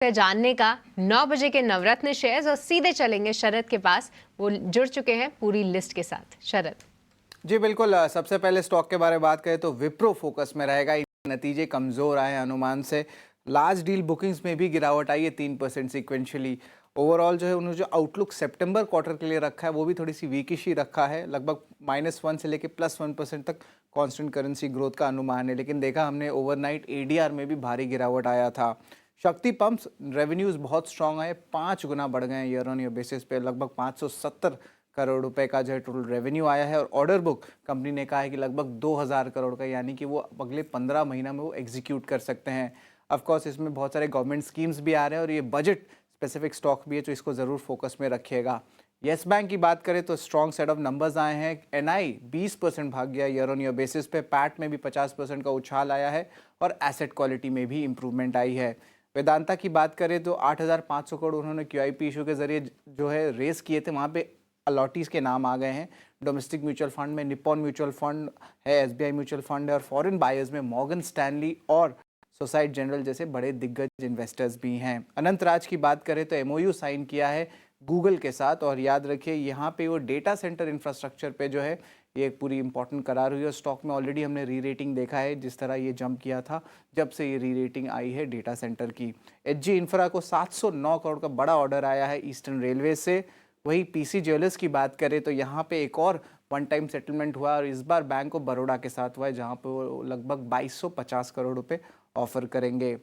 से जानने का 9 बजे के नवरत्न शेयर्स और सीधे चलेंगे शरद के पास। वो जुड़ चुके हैं पूरी लिस्ट के साथ। शरद जी बिल्कुल। सबसे पहले स्टॉक के बारे में बात करें तो विप्रो फोकस में रहेगा। नतीजे कमज़ोर आए हैं अनुमान से। लार्ज डील बुकिंग्स में भी गिरावट आई है 3% सिक्वेंशियली। ओवरऑल जो है उन्होंने जो आउटलुक सितंबर क्वार्टर के लिए रखा है वो भी थोड़ी सी वीकिश ही रखा है। लगभग -1 से लेके +1% तक कांस्टेंट करेंसी ग्रोथ का अनुमान है। लेकिन देखा हमने ओवरनाइट एडीआर में भी भारी गिरावट आया था। शक्ति पंप्स रेवेन्यूज़ बहुत स्ट्रांग आए, 5 गुना बढ़ गए हैं ईयर ऑन ईयर बेसिस पे। लगभग 570 करोड़ रुपए का जो है टोटल रेवेन्यू आया है। और ऑर्डर बुक कंपनी ने कहा है कि लगभग 2000 करोड़ का, यानी कि वो अगले 15 महीना में वो एग्जीक्यूट कर सकते हैं। ऑफ कोर्स इसमें बहुत सारे गवर्नमेंट स्कीम्स भी आ रहे हैं और ये बजट स्पेसिफिक स्टॉक भी है, तो इसको ज़रूर फोकस में रखिएगा। येस बैंक की बात करें तो स्ट्रॉन्ग सेट ऑफ नंबर्स आए हैं। एनआई 20% भाग गया ईयर ऑन ईयर बेसिस पे। पैट में भी 50% का उछाल आया है और एसेट क्वालिटी में भी इंप्रूवमेंट आई है। वेदांता की बात करें तो 8500 करोड़ उन्होंने क्यूआईपी इशू के जरिए जो है रेस किए थे, वहाँ पे अलॉटीज़ के नाम आ गए हैं। डोमेस्टिक म्यूचुअल फंड में निप्पॉन म्यूचुअल फंड है, एसबीआई म्यूचुअल फंड है और फॉरेन बायर्स में मॉर्गन स्टैनली और सोसाइटी जनरल जैसे बड़े दिग्गज इन्वेस्टर्स भी हैं। अनंत राज की बात करें तो एमओयू साइन किया है गूगल के साथ। और याद रखिए यहाँ पे वो डेटा सेंटर इंफ्रास्ट्रक्चर पे जो है ये एक पूरी इंपॉर्टेंट करार हुई है। स्टॉक में ऑलरेडी हमने री रेटिंग देखा है, जिस तरह ये जंप किया था जब से ये री रेटिंग आई है डेटा सेंटर की। एचजी इंफ्रा को 709 करोड़ का बड़ा ऑर्डर आया है ईस्टर्न रेलवे से। वही पीसी ज्वेलर्स की बात करें तो यहाँ पे एक और वन टाइम सेटलमेंट हुआ और इस बार बैंक ऑफ बड़ौदा के साथ हुआ है, जहाँ पे वो लगभग 2250 करोड़ रुपए ऑफर करेंगे।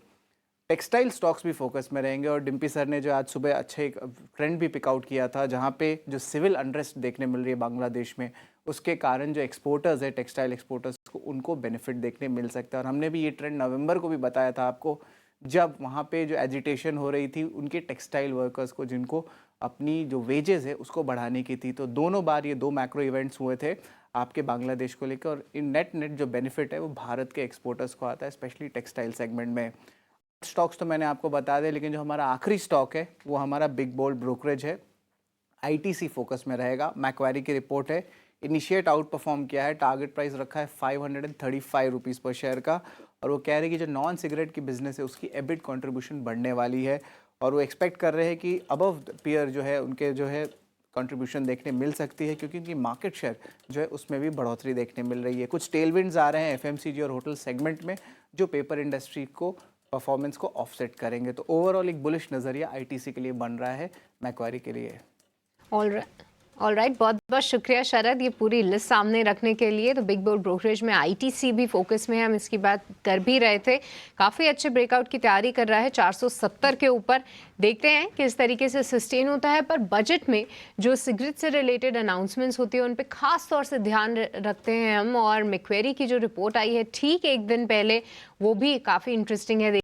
टेक्सटाइल स्टॉक्स भी फोकस में रहेंगे और डिम्पी सर ने जो आज सुबह अच्छे एक ट्रेंड भी पिकआउट किया था, जहाँ पे जो सिविल अनरेस्ट देखने मिल रही है बांग्लादेश में, उसके कारण जो एक्सपोर्टर्स है टेक्सटाइल एक्सपोर्टर्स को उनको बेनिफिट देखने मिल सकता है। और हमने भी ये ट्रेंड नवंबर को भी बताया था आपको, जब वहाँ पे जो एजिटेशन हो रही थी उनके टेक्सटाइल वर्कर्स को, जिनको अपनी जो वेजेस है उसको बढ़ाने की थी। तो दोनों बार ये दो मैक्रो इवेंट्स हुए थे आपके बांग्लादेश को लेकर, और इन नेट जो बेनिफिट है वो भारत के एक्सपोर्टर्स को आता है, स्पेशली टेक्सटाइल सेगमेंट में। स्टॉक्स तो मैंने आपको बता दिया, लेकिन जो हमारा आखिरी स्टॉक है वो हमारा बिग बोल्ड ब्रोकरेज है। आईटीसी फोकस में रहेगा। मैक्वारी की रिपोर्ट है, इनिशिएट आउट परफॉर्म किया है। टारगेट प्राइस रखा है 535 रुपीज़ पर शेयर का। और वो कह रहे हैं कि जो नॉन सिगरेट की बिजनेस है उसकी एबिट कंट्रीब्यूशन बढ़ने वाली है। और वो एक्सपेक्ट कर रहे हैं कि अबव पीयर जो है उनके जो है कंट्रीब्यूशन देखने मिल सकती है, क्योंकि उनकी मार्केट शेयर जो है उसमें भी बढ़ोतरी देखने मिल रही है। कुछ टेलविंड्स आ रहे हैं एफएमसीजी और होटल सेगमेंट में, जो पेपर इंडस्ट्री को परफॉर्मेंस को ऑफसेट करेंगे। तो ओवरऑल एक बुलिश नज़रिया आईटीसी के लिए बन रहा है, मैक्वारी के लिए। ऑल राइट, बहुत बहुत शुक्रिया शरद ये पूरी लिस्ट सामने रखने के लिए। तो बिग बोर्ड ब्रोकरेज में आईटीसी भी फोकस में है, हम इसकी बात कर भी रहे थे। काफ़ी अच्छे ब्रेकआउट की तैयारी कर रहा है 470 के ऊपर। देखते हैं किस तरीके से सस्टेन होता है। पर बजट में जो सिगरेट से रिलेटेड अनाउंसमेंट्स होती है उन पर खास तौर से ध्यान रखते हैं हम। और मैक्वेरी की जो रिपोर्ट आई है ठीक एक दिन पहले, वो भी काफ़ी इंटरेस्टिंग है।